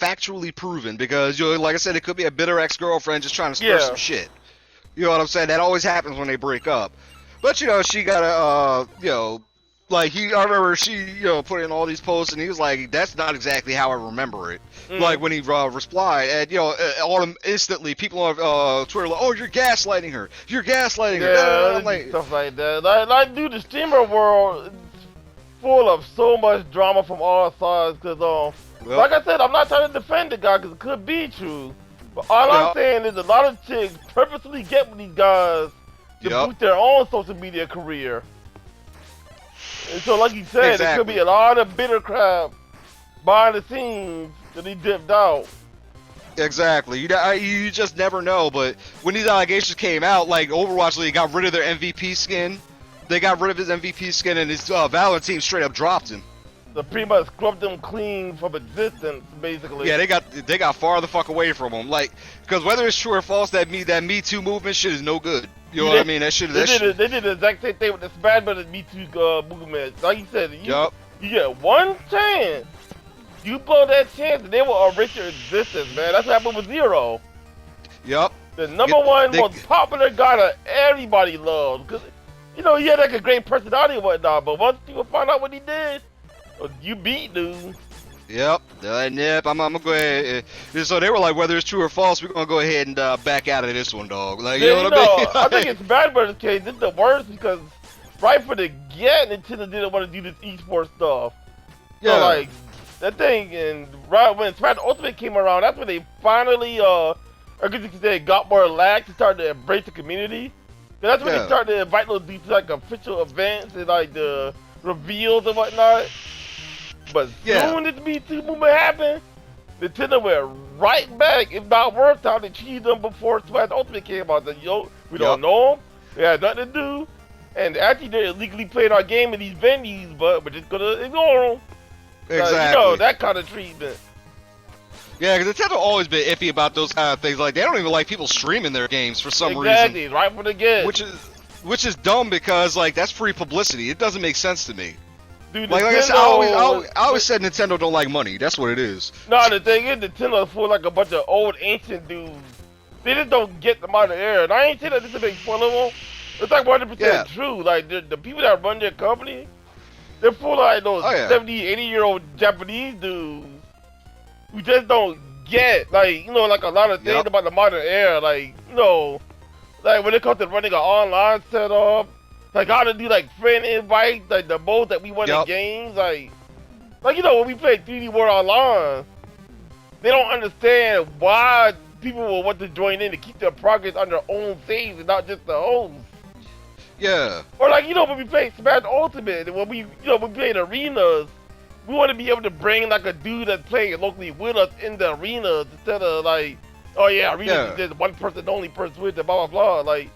factually proven because, like I said, it could be a bitter ex-girlfriend just trying to stir some shit. You know what I'm saying? That always happens when they break up. But, she got a, like, I remember she, put in all these posts, and he was like, that's not exactly how I remember it. Like, when he replied, and, instantly, people on Twitter like, oh, you're gaslighting her. You're gaslighting her. Yeah, like, stuff like that. Like, dude, the streamer world is full of so much drama from all sides, because, like I said, I'm not trying to defend the guy, because it could be true. But all I'm saying is a lot of chicks purposely get with these guys to boost their own social media career. And so, like you said, there could be a lot of bitter crap behind the scenes that he dipped out. Exactly. You just never know. But when these allegations came out, like Overwatch League got rid of their MVP skin. They got rid of his MVP skin, and his Valorant team straight up dropped him. So pretty much scrubbed them clean from existence, basically. Yeah, they got far the fuck away from him. Like, because whether it's true or false, that Me Too movement shit is no good. You know what I mean? They did the exact same thing with the Smash Brothers Me Too movement. Like you said, you get one chance, you blow that chance, and they will erase your existence, man. That's what happened with Zero. Yup. The number one most popular guy that everybody loved, because he had like a great personality and whatnot. But once people find out what he did, you beat dude. Yep. Yep. I'm gonna go ahead. So they were like, whether it's true or false, we're gonna go ahead and back out of this one, dog. Like, you know what I mean? I think it's Bad Brothers case. It's the worst because right from the get, Nintendo didn't want to do this esports stuff. Yeah. So like that thing, and right when Smash Ultimate came around, that's when they finally, I guess you could say, got more lax and started to embrace the community. That's when they started to invite those dudes to like official events and like the reveals and whatnot. But soon as the Me Too movement happened, Nintendo went right back, if not worse, how they cheated them before Smash Ultimate came out. We don't know them, we had nothing to do, and actually they're illegally playing our game in these venues, but we're just gonna ignore them. Exactly. That kind of treatment. Yeah, because Nintendo always been iffy about those kind of things. Like, they don't even like people streaming their games for some reason. Exactly, right from the get. Which is dumb because, like, that's free publicity. It doesn't make sense to me. Dude, like I said, I always said Nintendo don't like money. That's what it is. No, the thing is, Nintendo's full like a bunch of old ancient dudes. They just don't get them out of the air. And I ain't saying that just to make fun of them. It's like 100% true. Like, the people that run their company, they're full of like those 70, 80-year-old Japanese dudes who just don't get, like, like a lot of things about the modern era. Like, like when it comes to running an online setup, like how to do like friend invites, like the modes that we want in games, like when we play 3D World Online, they don't understand why people will want to join in to keep their progress on their own saves and not just the host. Yeah. Or like when we play Smash Ultimate, and when we we play in arenas, we want to be able to bring like a dude that's playing locally with us in the arenas instead of like, oh yeah, arenas is just one person, only person with it, blah blah blah. Like,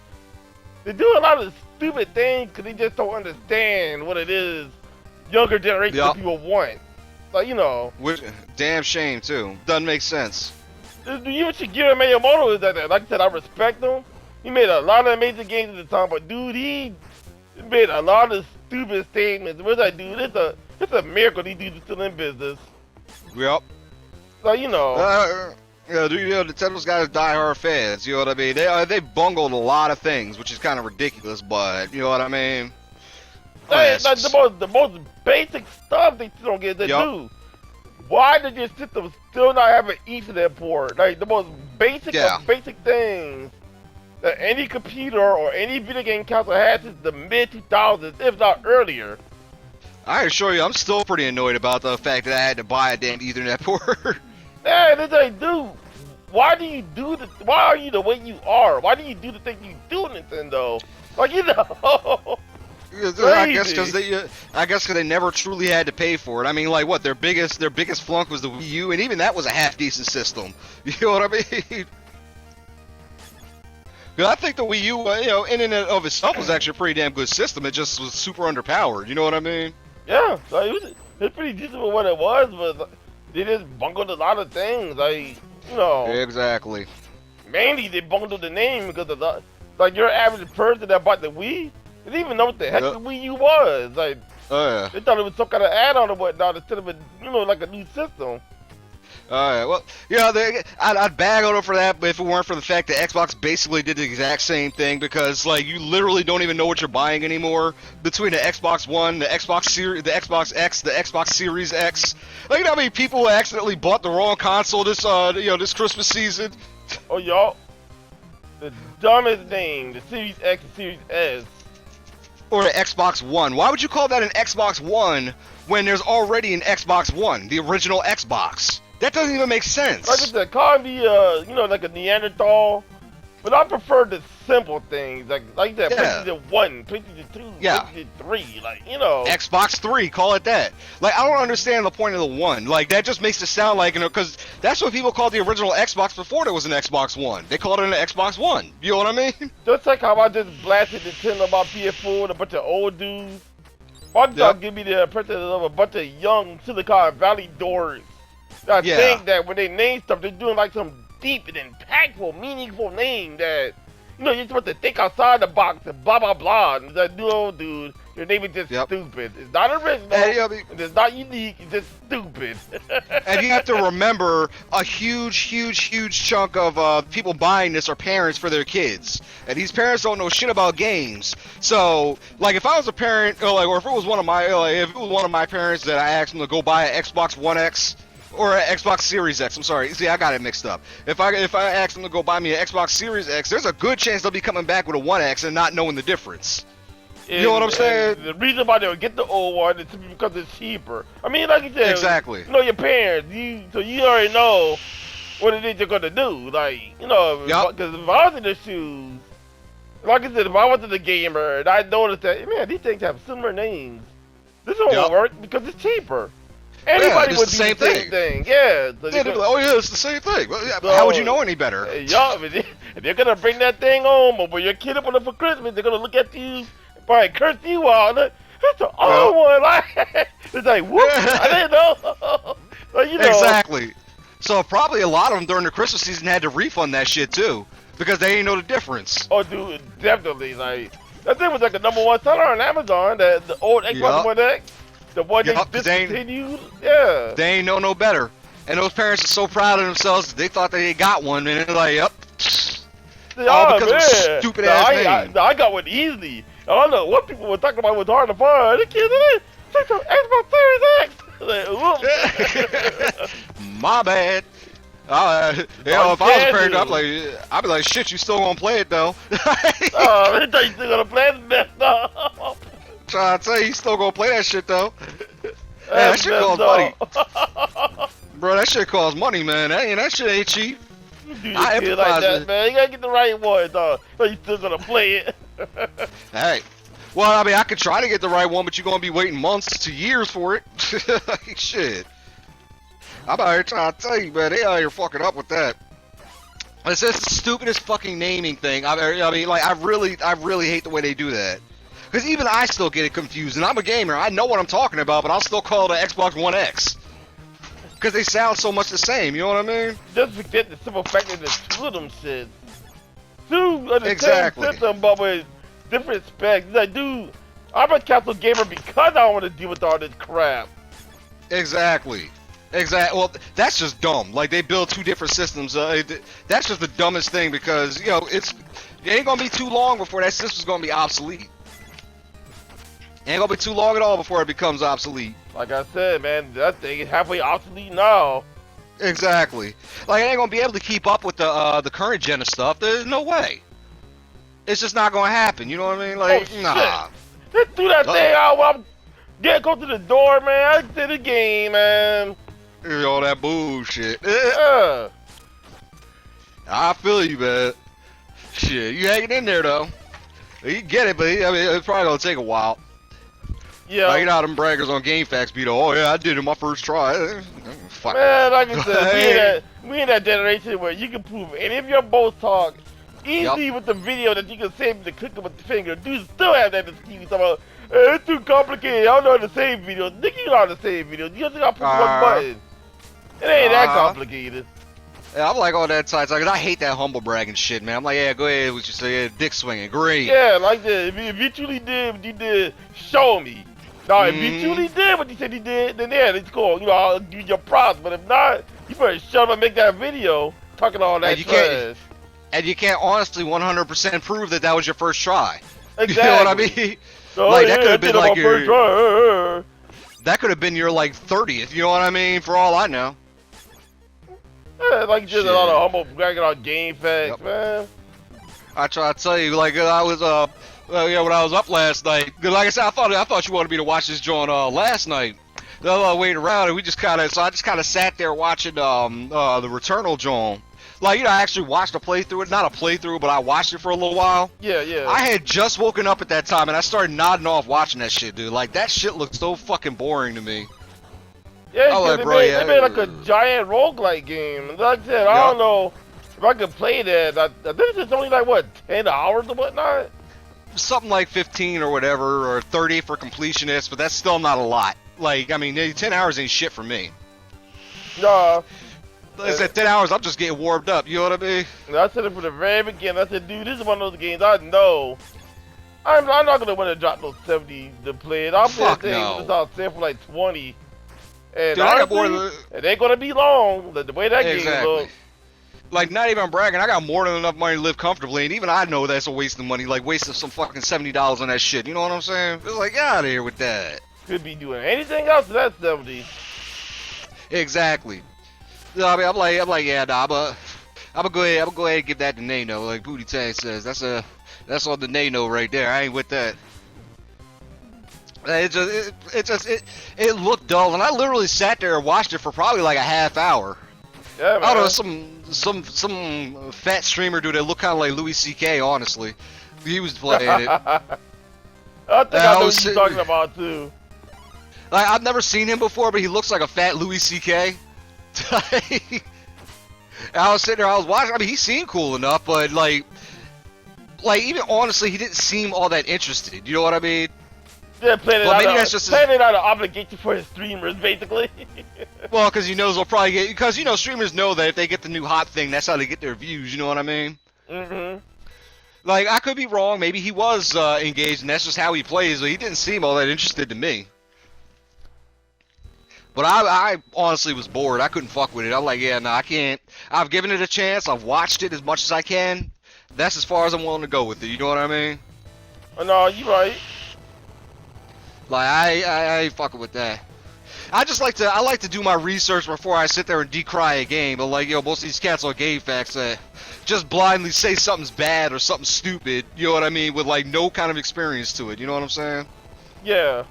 they do a lot of stupid things because they just don't understand what it is younger generation people want. Like, Which, damn shame, too. Doesn't make sense. Even Shigeru Miyamoto is like that. Like I said, I respect him. He made a lot of amazing games at the time, but dude, he made a lot of stupid statements. What's that, dude? It's a miracle these dudes are still in business. Yep. So, Nintendo's got his diehard fans, you know what I mean? They bungled a lot of things, which is kind of ridiculous, but you know what I mean? Like the most basic stuff they still don't get to do. Why did your system still not have an Ethernet port? Like, the most basic of basic things that any computer or any video game console had since the mid-2000s, if not earlier. I assure you, I'm still pretty annoyed about the fact that I had to buy a damn Ethernet port. Man, it's like, dude, why are you the way you are? Why do you do the things you do, Nintendo? Like, I guess because they never truly had to pay for it. I mean, like, what, their biggest flunk was the Wii U, and even that was a half decent system. You know what I mean? Because I think the Wii U, in and of itself was actually a pretty damn good system. It just was super underpowered. You know what I mean? Yeah, like, it was pretty decent for what it was, but they just bungled a lot of things, like, Exactly. Mainly, they bungled the name because of like, your average person that bought the Wii, they didn't even know what the heck the Wii U was. Like, they thought it was some kind of add-on or whatnot instead of like a new system. Alright, well, you know, I'd bag on them for that, but if it weren't for the fact that Xbox basically did the exact same thing, because, like, you literally don't even know what you're buying anymore between the Xbox One, the Xbox Series, the Xbox X, the Xbox Series X. Like, you know how many people accidentally bought the wrong console this, this Christmas season? Oh, y'all, the dumbest thing, the Series X and Series S. Or the Xbox One. Why would you call that an Xbox One when there's already an Xbox One, the original Xbox? That doesn't even make sense. Like I said, call me, like a Neanderthal. But I prefer the simple things, like that. Yeah. PlayStation 1, PlayStation 2, Yeah. PlayStation 3, like, you know. Xbox 3, call it that. Like, I don't understand the point of the one. Like, that just makes it sound like, because that's what people called the original Xbox before there was an Xbox One. They called it an Xbox One. You know what I mean? Just like how I just blasted Nintendo about PS4 and a bunch of old dudes. Why did y'all give me the impression of a bunch of young Silicon Valley dorks? I think that when they name stuff, they're doing like some deep and impactful, meaningful name that, you're supposed to think outside the box and blah, blah, blah. And that new old dude, your name is just stupid. It's not original, it's not unique, it's just stupid. And you have to remember, a huge chunk of people buying this are parents for their kids. And these parents don't know shit about games. So, like, if I was a parent, or if it was one of my parents that I asked them to go buy an Xbox One X, or an Xbox Series X, I'm sorry. See, I got it mixed up. If I ask them to go buy me an Xbox Series X, there's a good chance they'll be coming back with a One X and not knowing the difference. You know what I'm saying? The reason why they'll get the old one is because it's cheaper. I mean, like you said, exactly. Your parents, so you already know what it is you're gonna do. Like, because if I was in their shoes, like I said, if I wasn't a gamer and I noticed that, man, these things have similar names, this won't work because it's cheaper. Anybody would do the same thing. Yeah. So they'd be like, oh yeah, it's the same thing. Well, yeah, so, how would you know any better? Y'all, if they're gonna bring that thing home, or when your kid up on it for Christmas, they're gonna look at you, probably curse you out. That's the old one. Like, it's like, whoop, I didn't know. Like, Exactly. So probably a lot of them during the Christmas season had to refund that shit too, because they didn't know the difference. Oh, dude, definitely. Like, that thing was like the #1 seller on Amazon. The old Xbox One X. The one they discontinued? Yeah. They ain't know no better. And those parents are so proud of themselves that they thought they got one, and they're like, yep. All because of a stupid ass name. I got one easily. I don't know what people were talking about was hard to find. The kids in it. Take some Xbox Series X. Like, my bad. If I was a parent, I'd be like, shit, you still gonna play it though. I thought you still gonna play it messed up. Trying to tell you still gonna play that shit though. That shit costs money. Bro, that shit costs money, man. That shit ain't cheap. I empathize like that, man. You gotta get the right one, dog. So you still gonna play it. Hey. Well, I mean, I could try to get the right one, but you're gonna be waiting months to years for it. Like, shit. I'm out here trying to tell you, man. They out here fucking up with that. It's just the stupidest fucking naming thing. I mean, like, I really hate the way they do that. Because even I still get it confused, and I'm a gamer. I know what I'm talking about, but I'll still call it an Xbox One X. Because they sound so much the same, you know what I mean? Just forget the simple fact that there's two of them shit. Two of the same system, but with different specs. Like, dude, I'm a casual gamer because I don't want to deal with all this crap. Exactly. Well, that's just dumb. Like, they build two different systems. That's just the dumbest thing because, it ain't going to be too long before that system's going to be obsolete. Ain't gonna be too long at all before it becomes obsolete. Like I said, man, that thing is halfway obsolete now. Exactly. Like, it ain't gonna be able to keep up with the current gen of stuff. There's no way. It's just not gonna happen. You know what I mean? Like, nah. Let's do that thing out while I'm go to the door, man. I did the game, man. All that bullshit. Yeah. I feel you, man. Shit, you hanging in there though. You get it, but I mean, it's probably gonna take a while. Yeah. Like, them braggers on GameFAQs be oh yeah, I did it my first try. Man, like I said, we in that generation where you can prove any of your both talk easily with the video that you can save the click with the finger. Dudes still have that excuse about, it's too complicated. I don't know how to save videos. Nigga, you know how to save videos. You just gotta push one button. It ain't that complicated. Yeah, I'm like on that side, cause I hate that humble bragging shit, man. I'm like, yeah, go ahead, what you say, dick swinging, great. Yeah, like that. If you truly did what you did, show me. Now, if you truly did what you said you did, then yeah, it's cool. I'll give you your props. But if not, You better shut up and make that video talking all that trash. And you can't honestly 100% prove that that was your first try. Exactly. You know what I mean? Oh, like yeah, that could have been like your. first try. That could have been your like 30th. You know what I mean? For all I know. Yeah, like just a lot of humble bragging on game facts, man. I try to tell you, like I was when I was up last night. Like I said, I thought you wanted me to watch this joint last night. Waiting around, and I just kind of sat there watching the Returnal joint. Like, you know, I actually watched a playthrough. Not a playthrough, but I watched it for a little while. Yeah, yeah. I had just woken up at that time, and I started nodding off watching that shit, dude. Like, that shit looked so fucking boring to me. Yeah, because they made like a giant roguelike game. Like I said, I don't know if I could play that. I think it's only like, what, 10 hours or whatnot? Something like 15 or whatever, or 30 for completionists, but that's still not a lot. Like, I mean, 10 hours ain't shit for me. Nah. Like I said, 10 hours, I'm just getting warmed up, you know what I mean? I said it from the very beginning. I said, dude, this is one of those games I know. I'm not going to want to drop those 70 to play it. I'll play the thing with this set for like 20. And dude, honestly, it ain't going to be long, the way that game looks. Like, not even bragging, I got more than enough money to live comfortably, and even I know that's a waste of money, like wasting some fucking $70 on that shit, you know what I'm saying? It's like, get out of here with that. Could be doing anything else to that 70. Exactly. I mean, I'm like, yeah, nah, I'm gonna go ahead and give that to Nano, like Booty Tang says. That's on the Nano right there. I ain't with that. It looked dull, and I literally sat there and watched it for probably like a half hour. Yeah, man. I don't know, some fat streamer dude that looked kind of like Louis C.K. Honestly, he was playing it. I think I know what you're talking about too. Like, I've never seen him before, but he looks like a fat Louis C.K. I was sitting there, I was watching. I mean, he seemed cool enough, but like even honestly, he didn't seem all that interested. You know what I mean? Yeah, playing it out of obligation for his streamers, basically. Well, because he knows they'll probably get, because you know streamers know that if they get the new hot thing, that's how they get their views. You know what I mean? Mhm. Like, I could be wrong. Maybe he was engaged, and that's just how he plays. But he didn't seem all that interested to me. But I honestly was bored. I couldn't fuck with it. I'm like, yeah, no, I can't. I've given it a chance. I've watched it as much as I can. That's as far as I'm willing to go with it. You know what I mean? No, you right. Like, I ain't fucking with that. I like to do my research before I sit there and decry a game. But like, yo, most of these cats on Game Facts just blindly say something's bad or something stupid. You know what I mean? With like no kind of experience to it. You know what I'm saying? Yeah.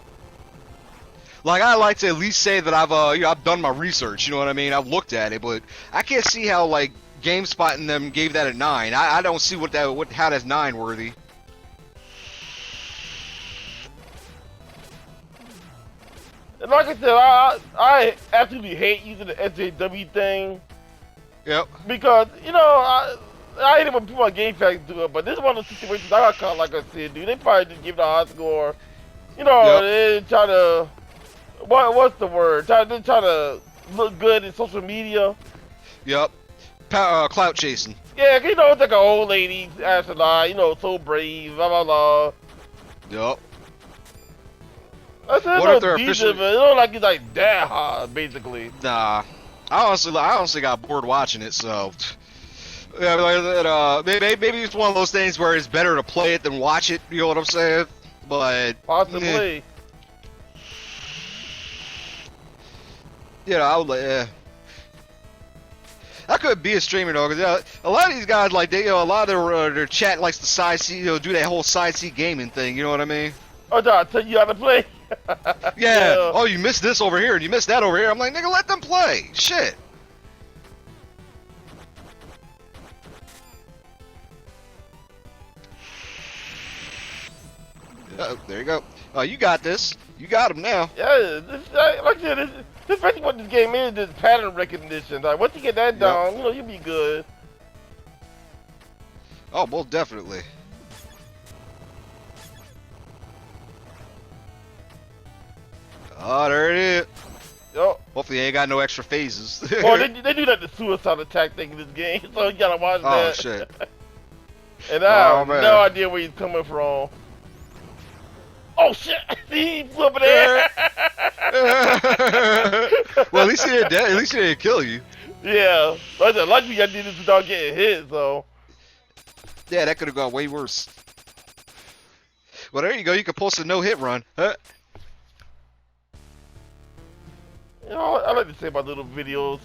Like, I like to at least say that I've done my research, you know what I mean? I've looked at it, but I can't see how, like, GameSpot and them gave that a 9. I don't see how that's 9 worthy. And like I said, I absolutely hate using the SJW thing. Yep. Because, you know, I hate it when people on Game Facts do it, but this is one of the situations I got caught, like I said, dude. They probably just give it a high score. You know, they try to... What's the word? Try to look good in social media. Yep. Clout chasing. Yeah, you know, it's like an old lady, astronaut, you know, so brave, blah, blah, blah. Yep. I said, what if they're officially... It don't like it's like that hard, basically. Nah. I honestly got bored watching it, so... Yeah, maybe it's one of those things where it's better to play it than watch it, you know what I'm saying? But... Possibly. You know, I would like, I could be a streamer though, because a lot of these guys, like, a lot of their chat likes to side seat, do that whole side seat gaming thing. You know what I mean? Oh, no, I tell you how to play. Yeah. Oh, you missed this over here, and you missed that over here. I'm like, nigga, let them play. Shit. Oh, there you go. Oh, you got this. You got him now. Yeah, like I said, this basically what this game is, this pattern recognition. Like, once you get that down, you know, you'll be good. Oh, most definitely. Oh, there it is. Yep. Hopefully they ain't got no extra phases. Well, they do that the suicide attack thing in this game, so you gotta watch that. Oh, shit. And I have no idea where he's coming from. Oh shit! He flipping there. Well, at least he didn't kill you. Yeah, like the lucky I did this without getting hit, so. Yeah, that could have gone way worse. Well, there you go. You could post a no-hit run. Huh? You know, I like to say my little videos.